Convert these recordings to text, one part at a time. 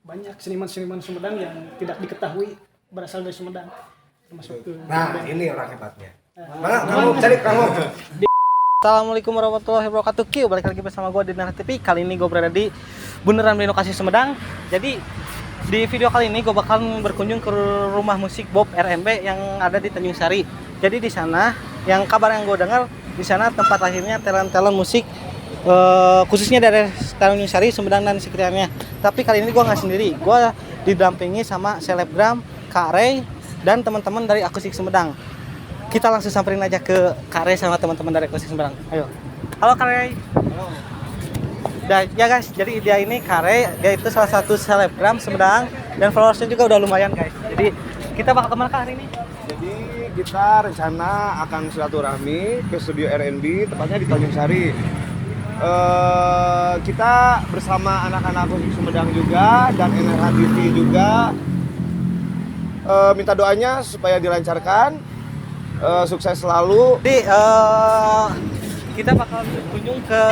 banyak seniman-seniman Sumedang yang tidak diketahui berasal dari Sumedang. Termasuk ke ini orang hebatnya. Mana kamu cari kamu. Assalamualaikum warahmatullahi wabarakatuh. Balik lagi bersama gue di Narah TV. Kali ini gue berada di Bundaran Lokasi Sumedang. Jadi di video kali ini gue bakal berkunjung ke rumah musik Bob RMB yang ada di Tanjung Sari. Jadi di sana, yang kabar yang gue dengar, di sana tempat lahirnya talent-talent musik khususnya dari Tanjung Sari, Sumedang dan sekitarnya. Tapi kali ini gue nggak sendiri. Gue didampingi sama selebgram Kak Ray dan teman-teman dari Akustik Sumedang. Kita langsung samperin aja ke Kak Ray sama teman-teman dari Akustik Sumedang. Ayo. Halo Kak Ray. Halo. Ya guys, jadi dia ini Kak Ray, dia itu salah satu selebgram Sumedang dan followersnya juga udah lumayan guys. Jadi kita bakal kemana Kak hari ini? Jadi kita rencana akan silaturahmi ke studio R&B tepatnya di Tanjung Sari. Kita bersama anak-anak Akustik Sumedang juga dan NRH TV juga minta doanya supaya dilancarkan, sukses selalu. Jadi kita bakal berkunjung ke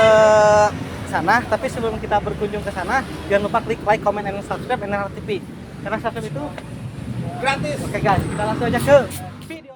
sana, tapi sebelum kita berkunjung ke sana jangan lupa klik like, comment, and subscribe NRH TV. Karena subscribe itu Gratis. oke guys, kita langsung aja ke videonya.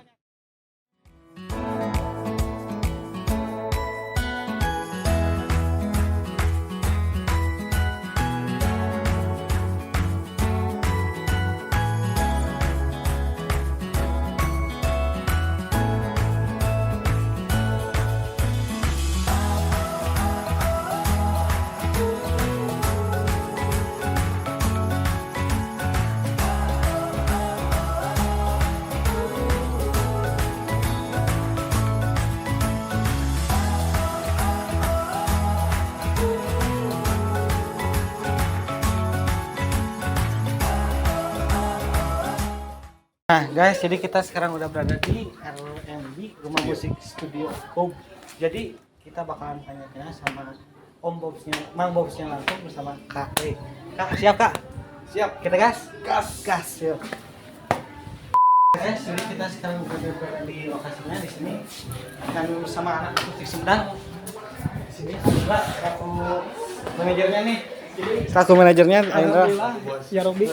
Nah guys, jadi kita sekarang udah berada di RMB, Rumah Musik Studio Bob. Jadi kita bakalan tanya-tanya sama Om Bobsnya, Mang Bobsnya langsung bersama Kak Ray. Kak, siap Kak? Siap. Kita gas? Gas. Yuk. Guys, jadi kita sekarang berada di lokasinya di sini dan bersama anak Akustik Sumedang. Di sini ada selaku manajernya nih. Selaku manajernya, Alhamdulillah, ya Robi,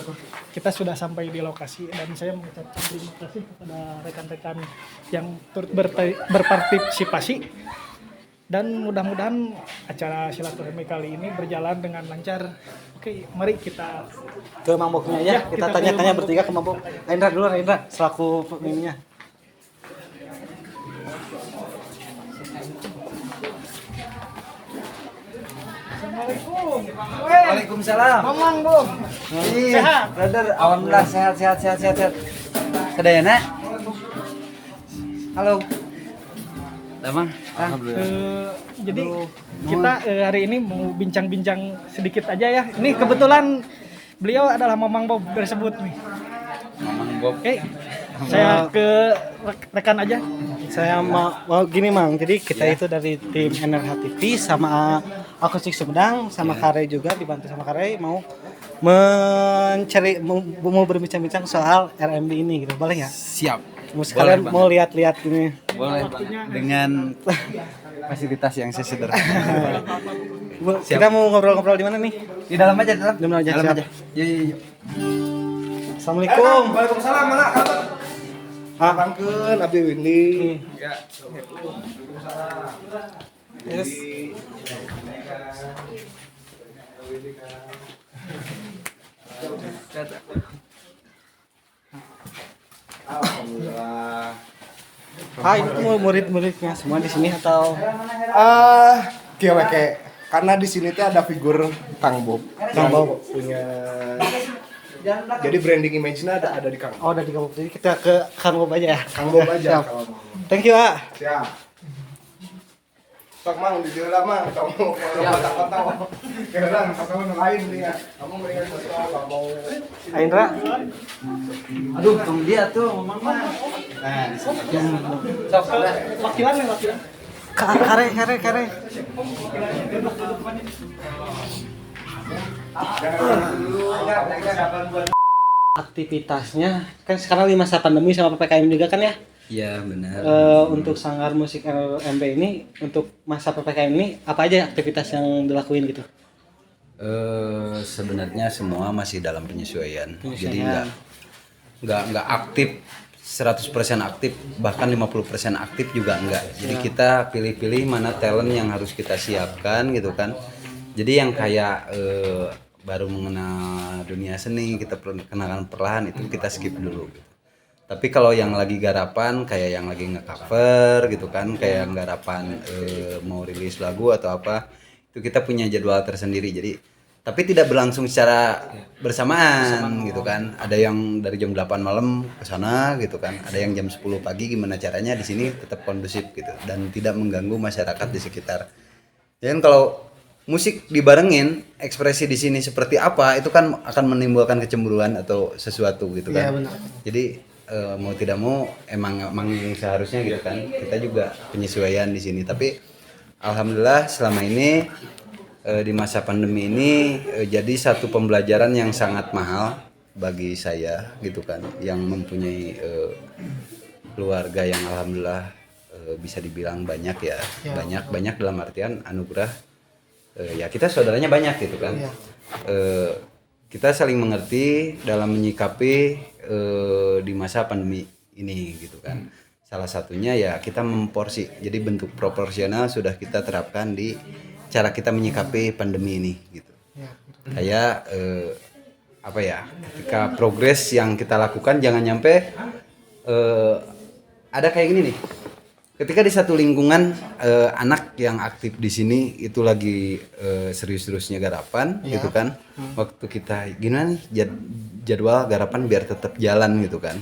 kita sudah sampai di lokasi dan saya mengucapkan terima kasih kepada rekan-rekan yang turut berpartisipasi dan mudah-mudahan acara silaturahmi kali ini berjalan dengan lancar. Oke, mari kita ke Mang Bobnya ya. Kita ke tanya-tanya Mang bertiga Bob. ke Mang Bob. Indra dulu, Indra selaku pemimpinnya. Assalamualaikum. Waalaikumsalam. Mamang Bob. Sehat, brother. Alhamdulillah sehat. Sedayana. Halo. Damang. Jadi kita hari ini mau bincang-bincang sedikit aja ya. Ini kebetulan beliau adalah Mamang Bob tersebut nih. Mamang Bob. Oke, saya ke rekan aja. Saya mau gini Mang. Jadi kita itu dari tim NRH TV sama Akustik Sumedang sama Kak Ray juga dibantu sama Kak Ray mau mau berbincang-bincang soal RMB ini gitu. Boleh ya? Siap. Sekalian Boleh, mau lihat-lihat ini. Boleh Bang. Dengan fasilitas yang sesederhana. Kita mau ngobrol-ngobrol di mana nih? Di dalam aja, dalam. Di dalam aja, Dalam siap. aja. Yuk. Assalamualaikum. Waalaikumsalam. Mana kabar? Pangkeun abdi Windy. Ya. Yes. Alhamdulillah. Itu murid-muridnya semua di sini atau Kieweke. Karena di sini tuh ada figur Kang Bob. Kang Bob punya. Jadi branding image-nya ada di Kang. ada di kampung. Jadi kita ke Kang Bob aja ya. Kang Bob aja Siap. kalau mau. Thank you, Pak. Siap. Sok Mang di dalam Mang, kamu kalau kata-kata keran kamu lain nih ya. Kamu mendingan sesuatu kalau mau. Indra. Aduh, kamu dia tuh, Mamang mah. Nah, di sini. Wakilan nih, wakilan. Kare. Aktivitasnya kan sekarang di masa pandemi sama PPKM juga kan ya? Iya, benar. Untuk Sanggar Musik RMB ini untuk masa PPKM ini apa aja aktivitas yang dilakuin gitu? Sebenarnya semua masih dalam penyesuaian. Jadi nggak aktif 100% aktif, bahkan 50% aktif juga enggak. Jadi kita pilih-pilih mana talent yang harus kita siapkan gitu kan. Jadi yang kayak baru mengenal dunia seni, kita perkenalkan perlahan, itu kita skip dulu gitu. Tapi kalau yang lagi garapan, kayak yang lagi nge-cover gitu kan, kayak garapan mau rilis lagu atau apa, itu kita punya jadwal tersendiri. Jadi tapi tidak berlangsung secara bersamaan gitu kan. Ada yang dari jam 8 malam ke sana gitu kan. Ada yang jam 10 pagi, gimana caranya di sini tetap kondusif gitu dan tidak mengganggu masyarakat di sekitar. Dan kalau musik dibarengin, ekspresi di sini seperti apa, itu kan akan menimbulkan kecemburuan atau sesuatu gitu kan. Iya, benar. Jadi mau tidak mau emang seharusnya gitu kan. Kita juga penyesuaian di sini. Tapi alhamdulillah selama ini di masa pandemi ini jadi satu pembelajaran yang sangat mahal bagi saya gitu kan, yang mempunyai keluarga yang alhamdulillah bisa dibilang banyak ya, banyak dalam artian anugerah, ya kita saudaranya banyak gitu kan. Kita saling mengerti dalam menyikapi di masa pandemi ini gitu kan. Salah satunya ya kita memporsi, jadi bentuk proporsional sudah kita terapkan di cara kita menyikapi pandemi ini gitu. Kayak apa ya, ketika progres yang kita lakukan jangan nyampe ada kayak gini nih. Ketika di satu lingkungan anak yang aktif di sini itu lagi serius-seriusnya garapan gitu kan. Waktu kita gimana nih jadwal garapan biar tetap jalan gitu kan.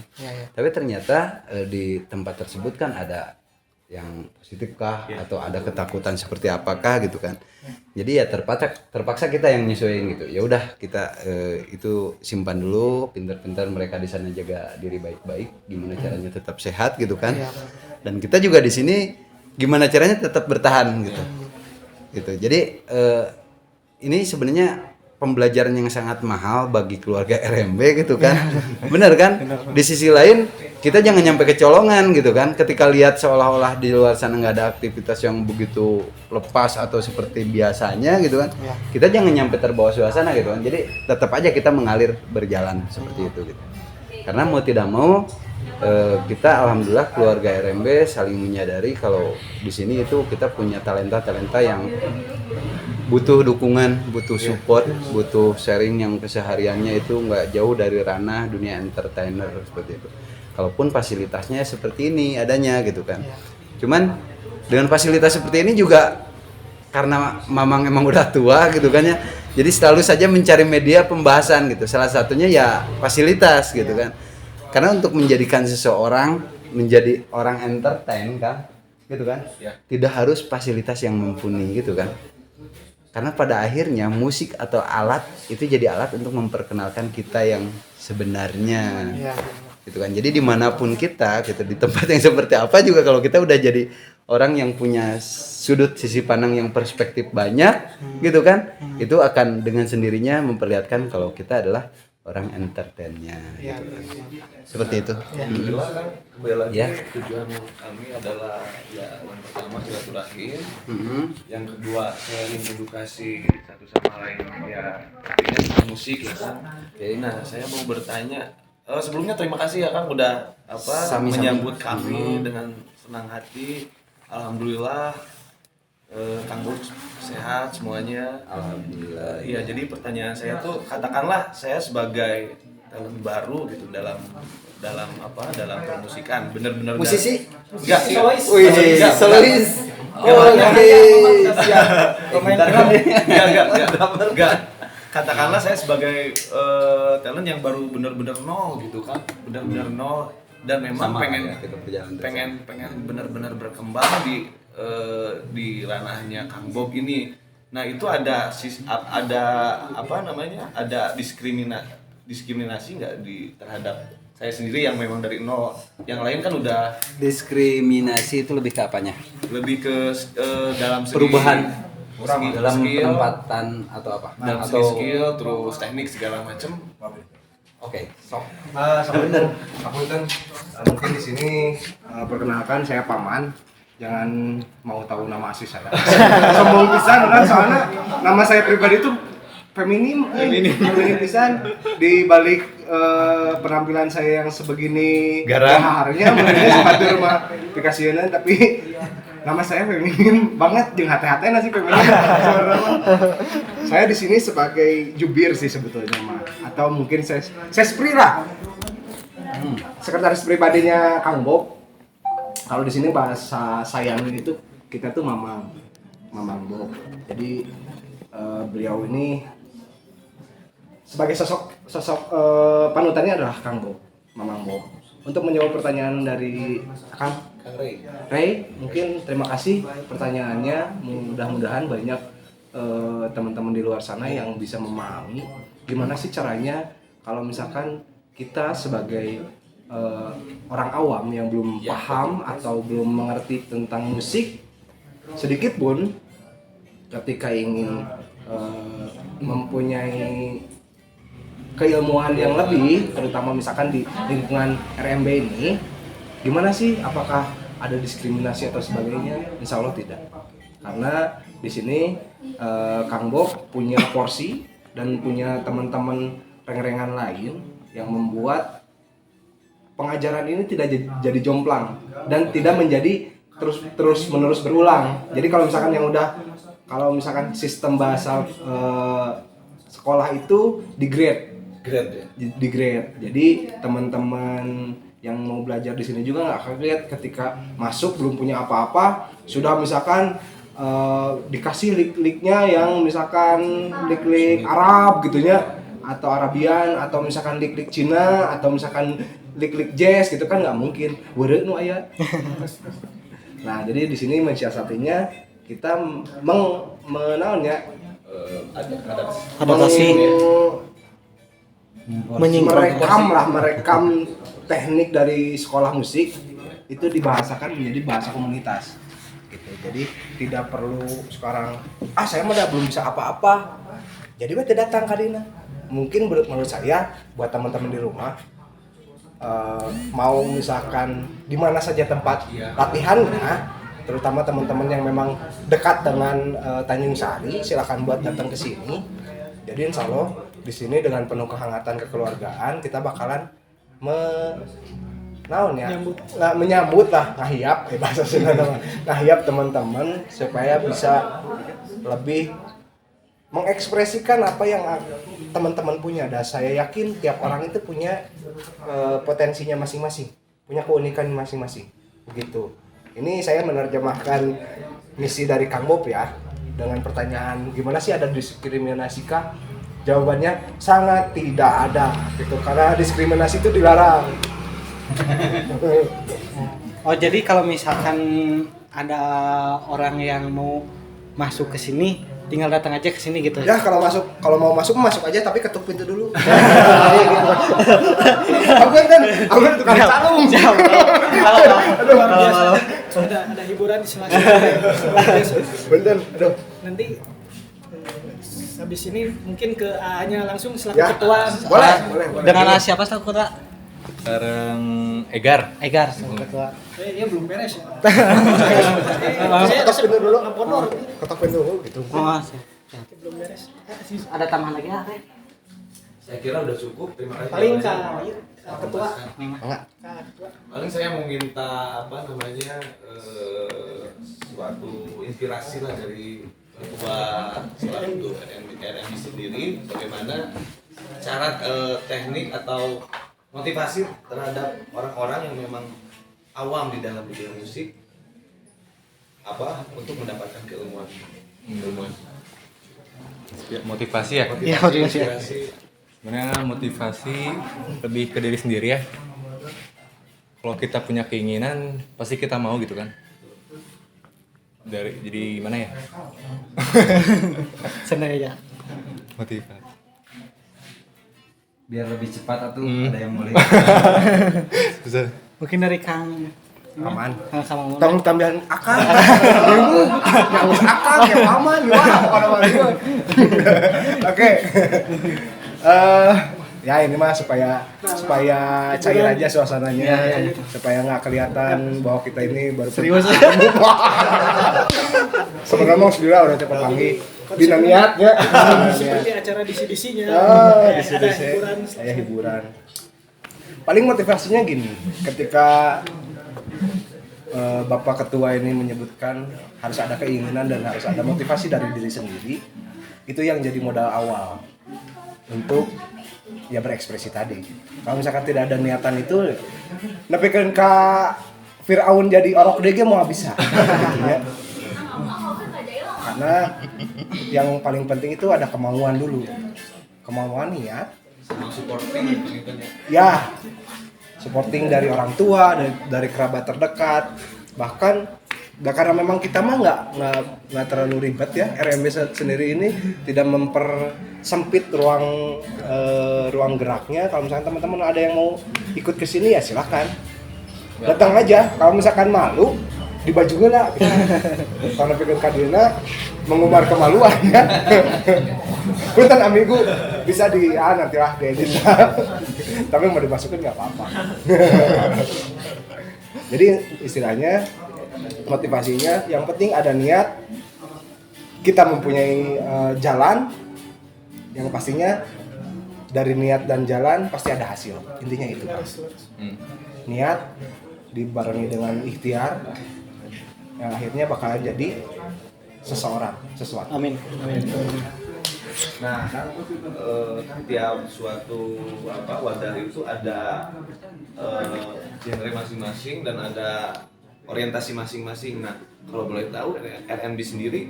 Tapi ternyata di tempat tersebut kan ada yang positif kah atau ada ketakutan seperti apakah gitu kan. Jadi ya terpaksa kita yang nyesuaiin gitu. Ya udah kita itu simpan dulu, pintar-pintar mereka di sana jaga diri baik-baik, gimana caranya tetap sehat gitu kan. Dan kita juga di sini gimana caranya tetap bertahan gitu. Gitu. Jadi ini sebenarnya pembelajaran yang sangat mahal bagi keluarga RMB gitu kan. Bener kan? Di sisi lain kita jangan nyampe kecolongan gitu kan. Ketika lihat seolah-olah di luar sana nggak ada aktivitas yang begitu lepas atau seperti biasanya gitu kan. Kita jangan nyampe terbawa suasana gitu kan. Jadi tetap aja kita mengalir berjalan seperti itu gitu. Karena mau tidak mau kita alhamdulillah keluarga RMB saling menyadari kalau di sini itu kita punya talenta-talenta yang butuh dukungan, butuh support, butuh sharing yang kesehariannya itu nggak jauh dari ranah dunia entertainer seperti itu. Kalaupun fasilitasnya seperti ini adanya gitu kan. Cuman dengan fasilitas seperti ini juga karena Mamang emang udah tua gitu kan ya. Jadi selalu saja mencari media pembahasan gitu. Salah satunya ya fasilitas gitu kan. Karena untuk menjadikan seseorang menjadi orang entertain kan, gitu kan, tidak harus fasilitas yang mumpuni gitu kan. Karena pada akhirnya musik atau alat itu jadi alat untuk memperkenalkan kita yang sebenarnya, gitu kan. Jadi dimanapun kita, gitu di tempat yang seperti apa juga kalau kita udah jadi orang yang punya sudut sisi pandang yang perspektif banyak, gitu kan, itu akan dengan sendirinya memperlihatkan kalau kita adalah orang entertainnya gitu. Seperti itu. Alhamdulillah kan kembali lagi Ya. tujuan kami adalah ya yang pertama silaturahim, yang kedua sharing edukasi satu sama lain ya artinya musik ya kan. Nah saya mau bertanya sebelumnya terima kasih ya Kang udah Sami-sami. menyambut kami dengan senang hati. Alhamdulillah Kang Bud sehat semuanya. Alhamdulillah. Iya, jadi pertanyaan saya tuh katakanlah saya sebagai talent baru gitu dalam permusikan, bener-bener Musisi? Enggak, Solois. Wih, solois. Oh, enggak. Katakanlah saya sebagai talent yang baru bener-bener nol gitu kan, bener-bener nol dan memang Sama, pengen ya, kita berjalan terus. pengen bener-bener berkembang di ranahnya Kang Bob ini. Nah itu ada apa namanya, ada diskriminasi nggak terhadap saya sendiri yang memang dari nol, yang lain kan udah Diskriminasi itu lebih ke apanya? lebih ke dalam segi Perubahan dalam skill, penempatan atau apa? dalam Atau segi skill terus teknik segala macem. Oke, sok. Bener. Aku kan mungkin di sini perkenalkan saya Paman. Jangan mau tahu nama asli saya. Sombong pisan kan, soalnya nama saya pribadi itu feminim pisan di balik penampilan saya yang sebegini Garam. gaharnya mungkin sepatu rumah dikasihanan tapi nama saya feminim banget jeung hati-hati nasi feminim. Saya di sini sebagai jubir sih sebetulnya mah atau mungkin saya spri lah. Sekretaris pribadinya Kang Bob. Kalau di sini bahasa sayangnya itu kita tuh Mamang Bob. Jadi beliau ini sebagai sosok panutannya adalah Kang Bob, Mamang Bob. Untuk menjawab pertanyaan dari Kang Ray, mungkin terima kasih pertanyaannya. Mudah-mudahan banyak teman-teman di luar sana yang bisa memahami gimana sih caranya kalau misalkan kita sebagai orang awam yang belum paham atau belum mengerti tentang musik sedikit pun ketika ingin mempunyai keilmuan yang lebih, terutama misalkan di lingkungan RMB ini, gimana sih? Apakah ada diskriminasi atau sebagainya? Insya Allah tidak, karena di sini Kang Bob punya porsi dan punya teman-teman reng-rengan lain yang membuat pengajaran ini tidak jadi jomplang dan tidak menjadi terus menerus berulang. Jadi kalau misalkan sistem bahasa sekolah itu di grade. Jadi teman-teman yang mau belajar di sini juga nggak kaget ketika masuk belum punya apa-apa, sudah misalkan dikasih lik-liknya yang misalkan lik-lik Arab gitunya atau Arabian atau misalkan lik-lik Cina atau misalkan lik-lik jazz gitu kan nggak mungkin. Weureu nu aya. Nah, jadi di sini mensiasatinya kita adaptasi merekam teknik dari sekolah musik itu dibahasakan menjadi bahasa komunitas gitu. Jadi tidak perlu sekarang saya mah belum bisa apa-apa jadi bete datang ke dina. Mungkin menurut saya buat teman-teman di rumah mau misalkan di mana saja tempat latihannya, terutama teman-teman yang memang dekat dengan Tanjung Sari, silakan buat datang ke sini. Jadi insya Allah di sini dengan penuh kehangatan kekeluargaan kita bakalan menyambut lah, ngahiap bahasa Sunda ngahiap teman-teman supaya bisa lebih mengekspresikan apa yang teman-teman punya. Dan saya yakin tiap orang itu punya potensinya masing-masing, punya keunikan masing-masing begitu. Ini saya menerjemahkan misi dari Kang Bob ya dengan pertanyaan gimana sih ada diskriminasikah? Jawabannya sangat tidak ada gitu, karena diskriminasi itu dilarang. Oh, jadi kalau misalkan ada orang yang mau masuk ke sini, tinggal datang aja ke sini gitu. Ya, kalau mau masuk aja tapi ketuk pintu dulu. Aku tukang calung. Kalau ada hiburan di sela-sela. Bener, aduh. Nanti habis ini mungkin ke A-nya langsung selaku Ya, ketua. boleh. Dengan siapa selaku ketua? Bareng Egar. Selaku ketua. Ya belum beres ya. Ketok pintu dulu. Ngapodor. Ketok pintu dulu gitu. Oh, siap. Belum beres. Ada tambahan lagi ya? Saya kira udah cukup. Terima kasih. Paling ketua. Paling saya mau minta suatu inspirasi lah dari ketua selaku RMB sendiri, bagaimana cara teknik atau motivasi terhadap orang-orang yang memang awam di dalam dunia musik untuk mendapatkan keilmuan. Motivasi ya? Iya, motivasi. Sebenarnya motivasi lebih ke diri sendiri ya. Kalau kita punya keinginan, pasti kita mau gitu kan. Jadi gimana ya? Senang ya. Motivasi. Biar lebih cepat atau ada yang boleh. Bisa. Mungkin dari Kang Aman. Kang Tolong tambahan akang. Akang yang aman gimana? Oke. Ya ini mah supaya cair aja suasananya, supaya nggak kelihatan bahwa kita ini baru serius. Sebenarnya mau sudah udah cepat panggil. Bina niat ya. Seperti acara DC-DC-nya. Ada hiburan. Kayak hiburan. Paling motivasinya gini, ketika Bapak Ketua ini menyebutkan harus ada keinginan dan harus ada motivasi dari diri sendiri, itu yang jadi modal awal untuk ya berekspresi tadi. Kalau misalkan tidak ada niatan itu, nepikeun ka Firaun jadi orok dege mau bisa, gitu ya. Karena yang paling penting itu ada kemauan dulu, kemauan niat, supporting gitu ya supporting dari orang tua, dari kerabat terdekat, bahkan karena memang kita mah nggak terlalu ribet ya. RMB sendiri ini tidak mempersempit ruang geraknya. Kalau misalkan teman-teman ada yang mau ikut ke sini ya silakan datang aja. Kalau misalkan malu dibaju lah karena pikir kadina mengumbar kemaluan ya. Punten amigu bisa nanti lah diedit tapi mau dimasukin nggak apa-apa. Jadi istilahnya motivasinya yang penting ada niat, kita mempunyai jalan yang pastinya dari niat dan jalan pasti ada hasil, intinya itu kan. Niat dibarengi dengan ikhtiar yang akhirnya bakalan jadi sesuatu. Amin. Nah, tiap suatu wadah itu ada genre masing-masing dan ada orientasi masing-masing. Nah, kalau boleh tahu RMB sendiri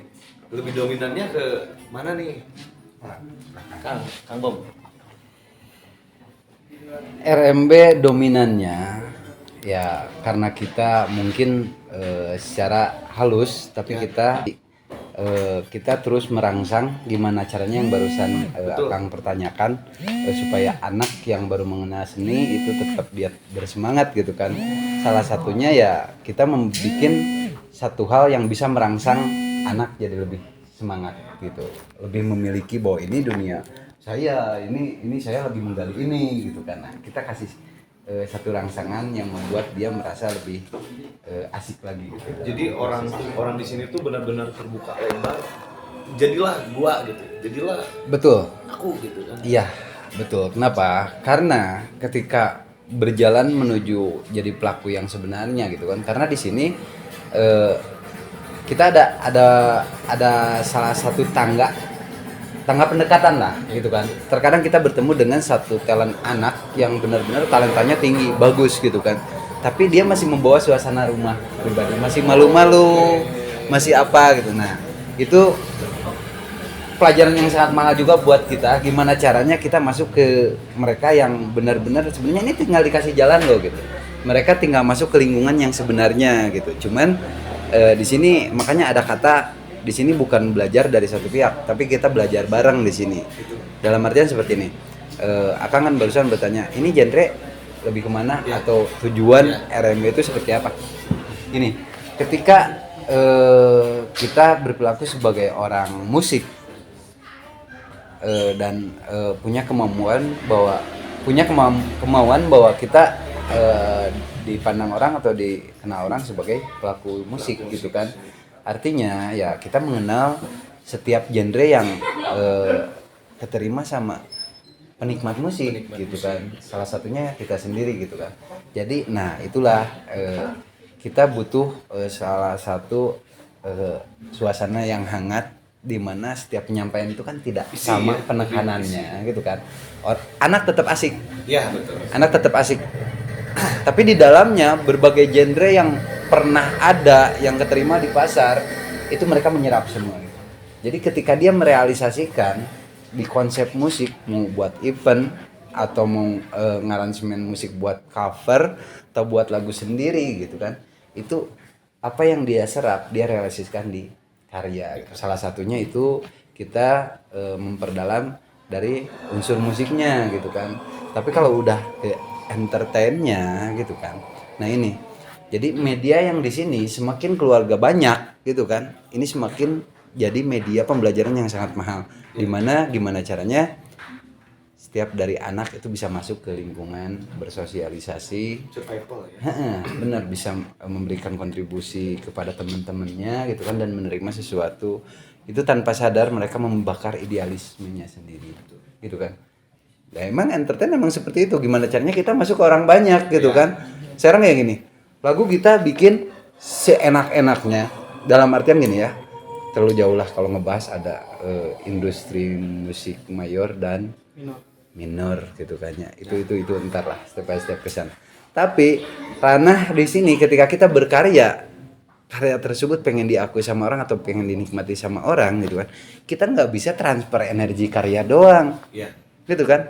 lebih dominannya ke mana nih? Kang Bom. RMB dominannya ya karena kita mungkin secara halus tapi kita terus merangsang gimana caranya yang barusan Akang pertanyakan supaya anak yang baru mengenal seni itu tetap dia bersemangat gitu kan. Salah satunya ya kita membuat satu hal yang bisa merangsang anak jadi lebih semangat gitu, lebih memiliki bahwa ini dunia saya, ini saya lagi menggali ini gitu kan. Nah, kita kasih satu rangsangan yang membuat dia merasa lebih asik lagi gitu. Jadi orang di sini tuh benar-benar terbuka lebar. Jadilah gua gitu. Jadilah Betul. aku gitu kan. Iya, betul. Kenapa? Karena ketika berjalan menuju jadi pelaku yang sebenarnya gitu kan. Karena di sini kita ada salah satu tangga pendekatan lah gitu kan. Terkadang kita bertemu dengan satu talent anak yang benar-benar talentanya tinggi, bagus gitu kan. Tapi dia masih membawa suasana rumah pribadi, masih malu-malu, masih apa gitu. Nah, itu pelajaran yang sangat mahal juga buat kita. Gimana caranya kita masuk ke mereka yang benar-benar sebenarnya ini tinggal dikasih jalan loh gitu. Mereka tinggal masuk ke lingkungan yang sebenarnya gitu. Cuman di sini makanya ada kata di sini bukan belajar dari satu pihak, tapi kita belajar bareng di sini. Dalam artian seperti ini. Akang kan barusan bertanya, ini genre lebih kemana atau tujuan RMB itu seperti apa? Ini, ketika kita berperilaku sebagai orang musik dan punya kemauan bahwa kita dipandang orang atau dikenal orang sebagai pelaku musik gitu kan. Artinya ya kita mengenal setiap genre yang keterima sama penikmat musik gitu kan. Salah satunya kita sendiri gitu kan. Jadi nah itulah kita butuh salah satu suasana yang hangat di mana setiap penyampaian itu kan tidak sama penekanannya gitu kan. Anak tetap asik. Iya, betul. Anak tetap asik. Tapi di dalamnya berbagai genre yang pernah ada yang keterima di pasar itu mereka menyerap semua gitu. Jadi ketika dia merealisasikan di konsep musik mau buat event atau mau ngaransemen musik buat cover atau buat lagu sendiri gitu kan, itu apa yang dia serap dia realisasikan di karya gitu. Salah satunya itu kita memperdalam dari unsur musiknya gitu kan. Tapi kalau udah ke entertainnya gitu kan, nah ini jadi media yang di sini semakin keluarga banyak gitu kan, ini semakin jadi media pembelajaran yang sangat mahal. Gimana caranya setiap dari anak itu bisa masuk ke lingkungan bersosialisasi, Survival ya. benar bisa memberikan kontribusi kepada teman-temannya gitu kan dan menerima sesuatu itu tanpa sadar mereka membakar idealismenya sendiri gitu kan. Nah, emang entertain emang seperti itu, gimana caranya kita masuk ke orang banyak gitu kan. Sekarang kayak gini, lagu kita bikin seenak-enaknya, dalam artian gini ya, terlalu jauh lah kalau ngebahas ada industri musik mayor dan minor gitu kan ya. Itu entar lah step by step ke sana. Tapi ranah di sini ketika kita berkarya, karya tersebut pengen diakui sama orang atau pengen dinikmati sama orang gitu kan, kita nggak bisa transfer energi karya doang. Iya. Gitu kan,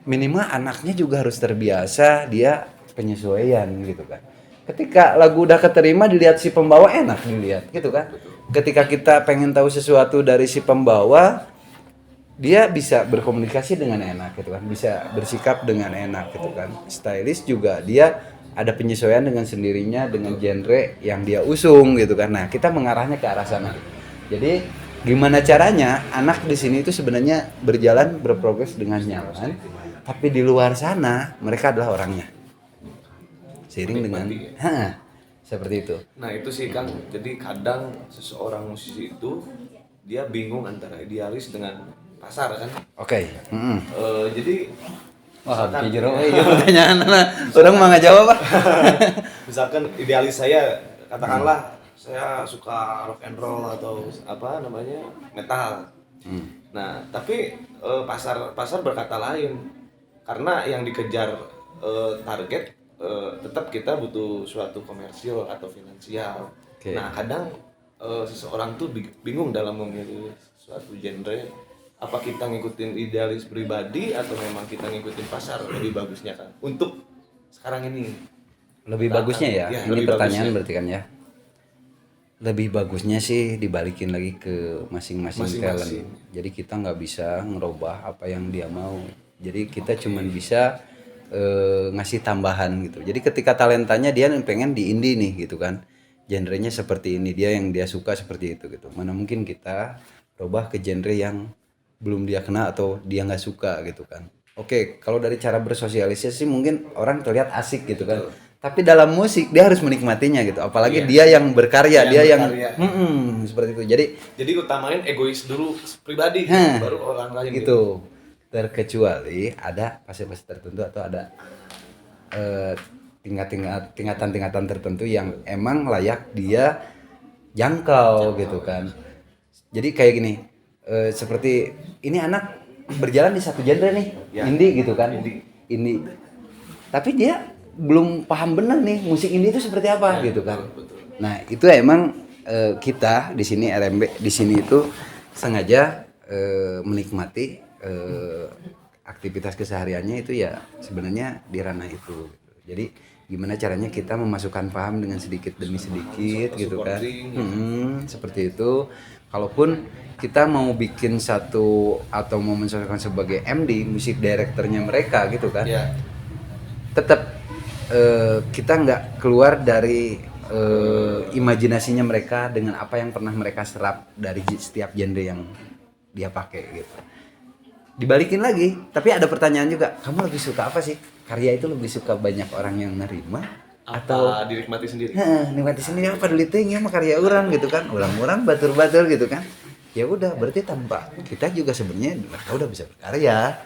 minimal anaknya juga harus terbiasa dia penyesuaian gitu kan. Ketika lagu udah keterima, dilihat si pembawa enak dilihat gitu kan. Ketika kita pengen tahu sesuatu dari si pembawa, dia bisa berkomunikasi dengan enak gitu kan, bisa bersikap dengan enak gitu kan. Stylist juga dia ada penyesuaian dengan sendirinya dengan genre yang dia usung gitu kan. Nah, kita mengarahnya ke arah sana. Jadi gimana caranya anak di sini itu sebenarnya berjalan berprogres dengan nyaman, tapi di luar sana mereka adalah orangnya. Seiring dengan seperti itu. Nah itu sih Kang, jadi kadang seseorang musisi itu dia bingung antara idealis dengan pasar kan. Oke. Jadi Wah, jero pertanyaan orang mah nggak jawab Pak. misalkan idealis saya, katakanlah saya suka rock and roll atau apa namanya metal. Nah tapi pasar berkata lain, karena yang dikejar target tetap kita butuh suatu komersial atau finansial. Okay. Nah kadang seseorang tuh bingung dalam memilih suatu genre. Apa kita ngikutin idealis pribadi atau memang kita ngikutin pasar, lebih bagusnya kan untuk sekarang ini. Lebih bagusnya ya, ini pertanyaan bagusnya. berarti kan ya. Lebih bagusnya sih dibalikin lagi ke masing-masing talent. Jadi kita nggak bisa ngerubah apa yang dia mau. Jadi kita cuman bisa ngasih tambahan gitu. Jadi ketika talentanya dia pengen di indie nih gitu kan, genrenya seperti ini, dia yang dia suka seperti itu gitu. Mana mungkin kita rubah ke genre yang belum dia kena atau dia nggak suka gitu kan. Oke, kalau dari cara bersosialisasi mungkin orang terlihat asik gitu kan. Tapi dalam musik dia harus menikmatinya gitu. Apalagi dia yang berkarya, yang seperti itu. Jadi utamain egois dulu pribadi, baru orang lain gitu. Terkecuali ada fase-fase tertentu atau ada tingkatan-tingkatan tertentu yang emang layak dia jangkau gitu kan. Jadi kayak gini. Seperti ini anak berjalan di satu genre nih, indie gitu kan, indie. Tapi dia belum paham benar nih musik indie itu seperti apa gitu kan. Nah itu emang kita di sini RMB di sini itu sengaja menikmati aktivitas kesehariannya itu ya sebenarnya di ranah itu. Jadi gimana caranya kita memasukkan paham dengan sedikit demi sedikit gitu kan. Seperti itu. Kalaupun kita mau bikin satu atau mau mensesuaikan sebagai MD, musik directornya mereka gitu kan, tetap kita nggak keluar dari imajinasinya mereka dengan apa yang pernah mereka serap dari setiap genre yang dia pakai gitu. Dibalikin lagi, tapi ada pertanyaan juga, kamu lebih suka apa sih? Karya itu lebih suka banyak orang yang nerima atau dinikmati sendiri? Nikmati sendiri apa dulu tinggi sama karya orang gitu kan, orang-orang batur-batur gitu kan. Ya udah, berarti tanpa kita juga sebenarnya mereka udah bisa berkarya,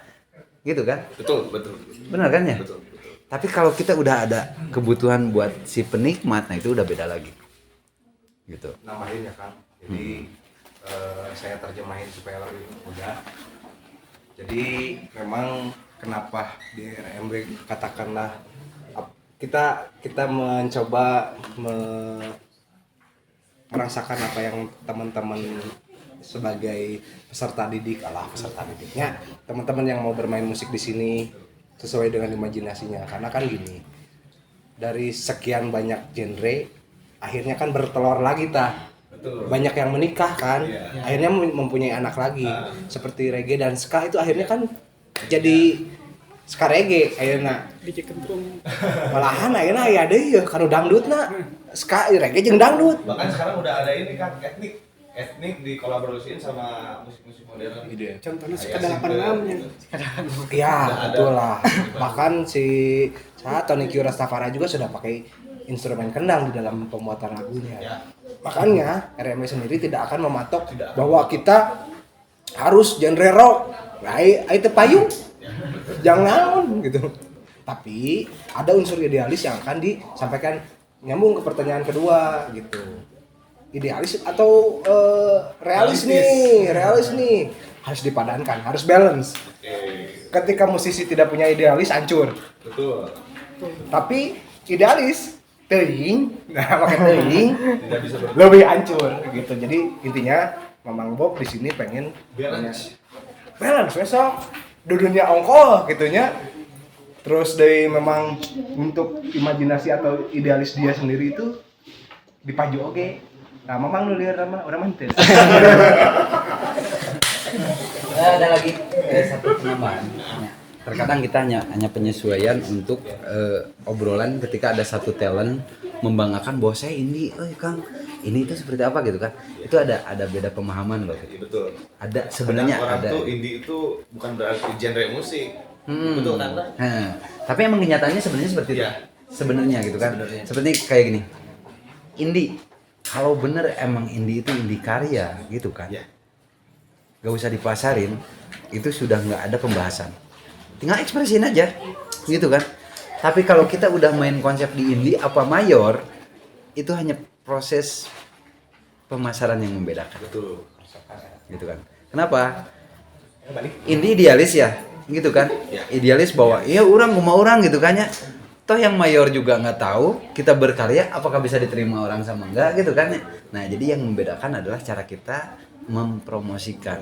gitu kan? Betul. Benar kan ya? Betul. Tapi kalau kita udah ada kebutuhan buat si penikmat, nah itu udah beda lagi, gitu. Nambahin ya Kang. Jadi saya terjemahin supaya lebih mudah. Jadi memang kenapa di RMB katakanlah kita mencoba merasakan apa yang teman-teman sebagai peserta didiknya, teman-teman yang mau bermain musik di sini sesuai dengan imajinasinya. Karena kan gini, dari sekian banyak genre akhirnya kan bertelur lagi banyak yang menikah kan, akhirnya mempunyai anak lagi. Seperti reggae dan ska itu akhirnya kan jadi ska reggae akhirnya malahan akhirnya ya deh ya kanu dangdutna ska reggae jeung dangdut. Bahkan sekarang udah ada ini kan etnik dikolaborasiin sama musik-musik modern. Contohnya sekadar 86-nya. Iya, betul lah. Bahkan si Tony Q Rastafari juga sudah pakai instrumen kendang di dalam pembuatan lagunya. Makanya RMB sendiri tidak akan mematok bahwa kita harus genre rock. Itu payung. Jangan gitu. Tapi ada unsur idealis yang akan disampaikan, nyambung ke pertanyaan kedua gitu. Idealis atau realis nih harus dipadankan, harus balance. Ketika musisi tidak punya idealis hancur. Betul. Tapi idealis pakai teuing lebih hancur gitu. Jadi intinya Mamang Bob di sini pengen balance besok dudunya ongkol gitunya. Terus dari memang untuk imajinasi atau idealis dia sendiri itu dipaju oke. Nah, Mamang nulir nama orang mantel. Ada lagi satu penambahan. Terkadang kita hanya penyesuaian untuk obrolan ketika ada satu talent membanggakan bahwa saya indie, Kang, ini itu seperti apa gitu kan? Itu ada beda pemahaman loh. Betul. Ada sebenarnya orang ada. tuh indie itu bukan berarti genre musik. Betul kan? Tapi emang kenyataannya sebenarnya seperti itu. Iya. Sebenarnya gitu kan. Sebenarnya. Seperti kayak gini. Indie, kalau bener emang indie itu indie karya gitu kan. Iya. Gak usah dipasarin, itu sudah nggak ada pembahasan. Tinggal ekspresiin aja, gitu kan. Tapi kalau kita udah main konsep di indie apa mayor, itu hanya proses pemasaran yang membedakan. Betul. Gitu kan. Kenapa? Indie idealis ya, gitu kan. Idealis bahwa iya orang mau orang gitu kan ya. Toh yang mayor juga nggak tahu kita berkarya apakah bisa diterima orang sama enggak gitu kan ya. Nah jadi yang membedakan adalah cara kita mempromosikan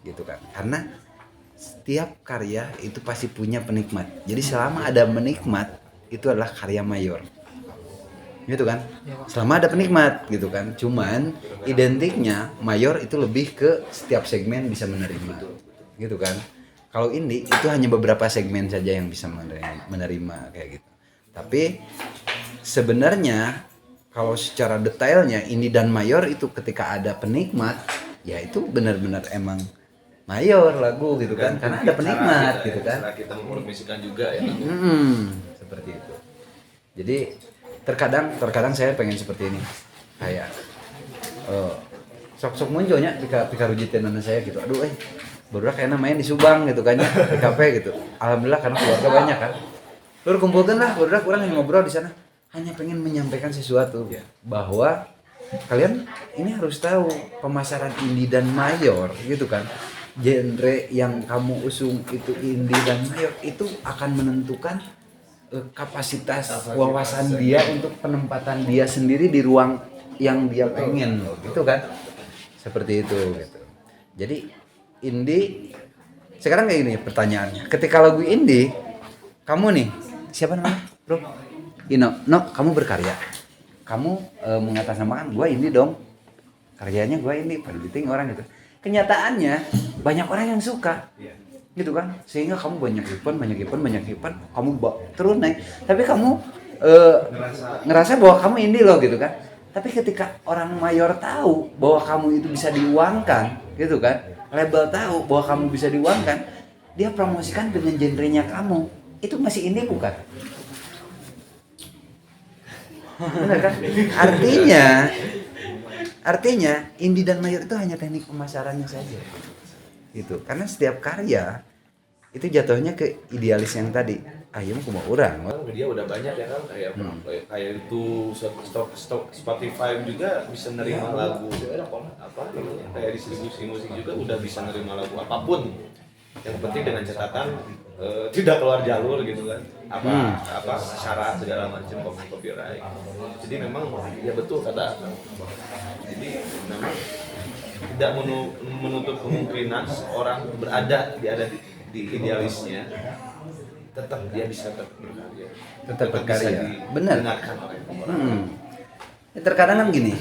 gitu kan. Karena setiap karya itu pasti punya penikmat. Jadi selama ada penikmat itu adalah karya mayor. Gitu kan? Selama ada penikmat gitu kan. Cuman identiknya mayor itu lebih ke setiap segmen bisa menerima. Gitu kan? Kalau indie itu hanya beberapa segmen saja yang bisa menerima kayak gitu. Tapi sebenarnya kalau secara detailnya indie dan mayor itu ketika ada penikmat ya itu benar-benar emang mayor lagu gitu kan karena ada penikmat gitu kan. Cara kita mempromosikan juga ya. Seperti itu. Jadi terkadang saya pengen seperti ini kayak sok-sok munculnya pika rujitin anak saya gitu. Aduh baru kayaknya main di Subang gitu kan ya di kafe gitu. Alhamdulillah karena keluarga banyak kan. Lur kumpulkan lah, baru kurang yang ngobrol di sana. Hanya pengen menyampaikan sesuatu bahwa kalian ini harus tahu pemasaran indie dan mayor gitu kan. Genre yang kamu usung itu indie dan mayor itu akan menentukan kapasitas wawasan dia untuk penempatan dia sendiri di ruang yang dia pengen loh, gitu kan. Seperti itu gitu. Jadi indie sekarang kayak gini pertanyaannya. Ketika lagu indie kamu nih siapa namanya? Bro. No, kamu berkarya. Kamu mengatasnamakan gue indie dong. Karyanya gue indie, penelitian orang gitu. Kenyataannya banyak orang yang suka. Gitu kan? Sehingga kamu banyak event, kamu terus naik. Tapi kamu ngerasa bahwa kamu indie loh gitu kan. Tapi ketika orang mayor tahu bahwa kamu itu bisa diuangkan, gitu kan? Label tahu bahwa kamu bisa diuangkan, dia promosikan dengan genrenya kamu. Itu masih indie bukan? Benar kan? Artinya indie dan mayor itu hanya teknik pemasarannya saja. Gitu. Karena setiap karya itu jatuhnya ke idealis yang tadi. Ayo mau orang. Dia udah banyak ya kan kayak itu stok Spotify juga bisa nerima lagu apa namanya kayak distribusi musik juga udah bisa nerima lagu apapun. Yang penting dengan catatan tidak keluar jalur gitu kan apa syarat segala macam copyright. Jadi memang ya betul kata jadi memang tidak menutup kemungkinan seorang berada di idealisnya tetap dia bisa berkarya Tetap berkarya. bisa Benar. didengarkan oleh orang. Terkadang kan gini,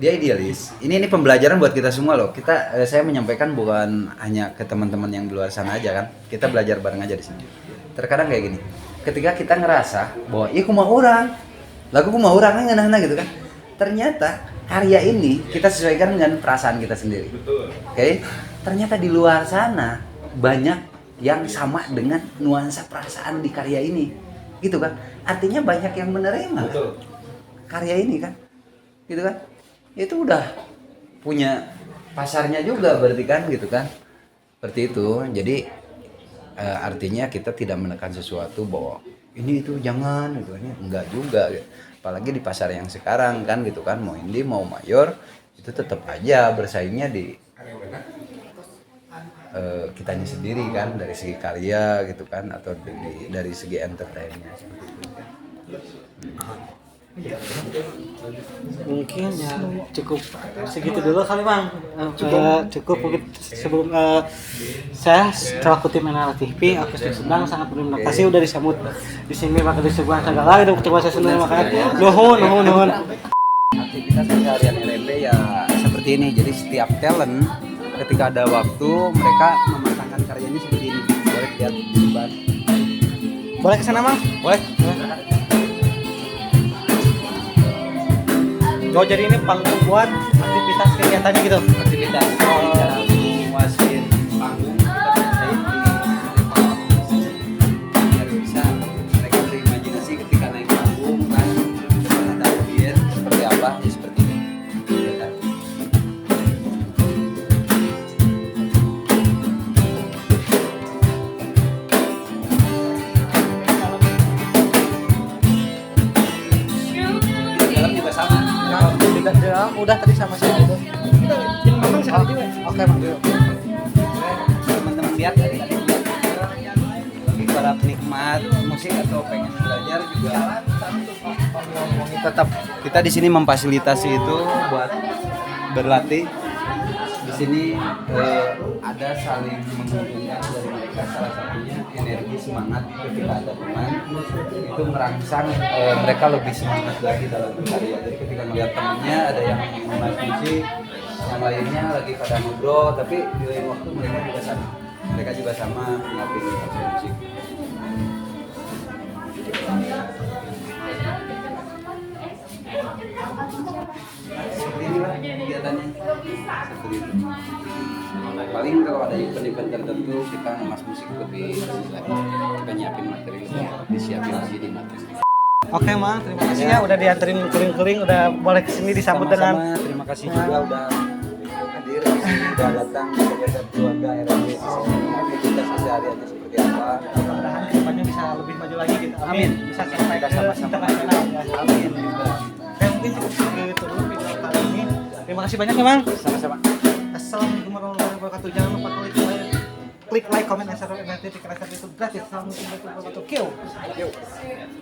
dia idealis. Ini pembelajaran buat kita semua loh. Saya menyampaikan bukan hanya ke teman-teman yang di luar sana aja kan. Kita belajar bareng aja di sini. Terkadang kayak gini. Ketika kita ngerasa bahwa iya aku mau orang, lagu aku mau orang ngena gitu kan. Ternyata karya ini kita sesuaikan dengan perasaan kita sendiri. Oke? Ternyata di luar sana banyak yang sama dengan nuansa perasaan di karya ini. Gitu kan? Artinya banyak yang menerima. Betul. Karya ini kan. Gitu kan? itu udah punya pasarnya juga berarti kan gitu kan. Seperti itu. Jadi artinya kita tidak menekan sesuatu bahwa ini itu jangan gitu kan, enggak juga gitu. Apalagi di pasar yang sekarang kan gitu kan, mau indie mau mayor itu tetap aja bersaingnya di kitanya sendiri kan, dari segi karya gitu kan, atau dari segi entertainnya seperti itu kan. Mungkin ya cukup segitu dulu kali Bang. Cukup mungkin sebelum saya selaku tim NR TV Akustik Sumedang sangat berterima kasih udah disambut di sini maka di sebuah segala itu untuk bahasa Sunda makanya nuhun. Aktivitas keseharian RMB ya seperti ini. Jadi setiap talent ketika ada waktu mereka mematangkan karyanya seperti ini. Boleh lihat di depan. Boleh ke sana Bang? Boleh. Oh jadi ini panggung buat aktivitas kegiatannya gitu. Aktivitas cara menguasain panggung kita kerjain biar bisa mereka berimajinasi ketika naik panggung kan, ada audiens seperti apa ya seperti ini. Ya kan? Di dalam juga sama. Udah tadi sama saya gitu. Yang memang sekali juga. Oke Bang. Teman-teman lihat tadi bagi para penikmat musik atau pengen belajar juga tetap kita di sini memfasilitasi itu buat berlatih. Di sini ada saling menguntungkan dari mereka, salah satunya energi semangat ketika ada teman itu merangsang mereka lebih semangat lagi dalam berkarya. Jadi ketika melihat temannya ada yang membahas musik, yang lainnya lagi pada ngobrol, tapi di lain waktu mereka juga sama nyiapin musik. Seperti inilah kegiatannya. Seperti itu. Paling kalau ada event-event tertentu kita ngemas musik lebih lagi, kita nyiapin materi lebih disiapin lagi di materi. Oke Bang, terima kasih ya udah dianterin kering-kering, udah boleh kesini disambut dengan Sama-sama, terima kasih juga udah hadir di sini, udah datang bersama keluarga RMB di sini. Aktivitas sehari-hari seperti apa? mudah-mudahan kedepannya bisa lebih maju lagi gitu. Amin. Bisa sampai ke internasional ya. Amin. Oke, mungkin cukup segitu dulu video kali ini. Terima kasih banyak ya Bang. Sama-sama. Assalamualaikum warahmatullahi wabarakatuh. Jangan lupa klik like, comment, dan share, dan notifikasi itu gratis. Assalamualaikum warahmatullahi wabarakatuh. Kill.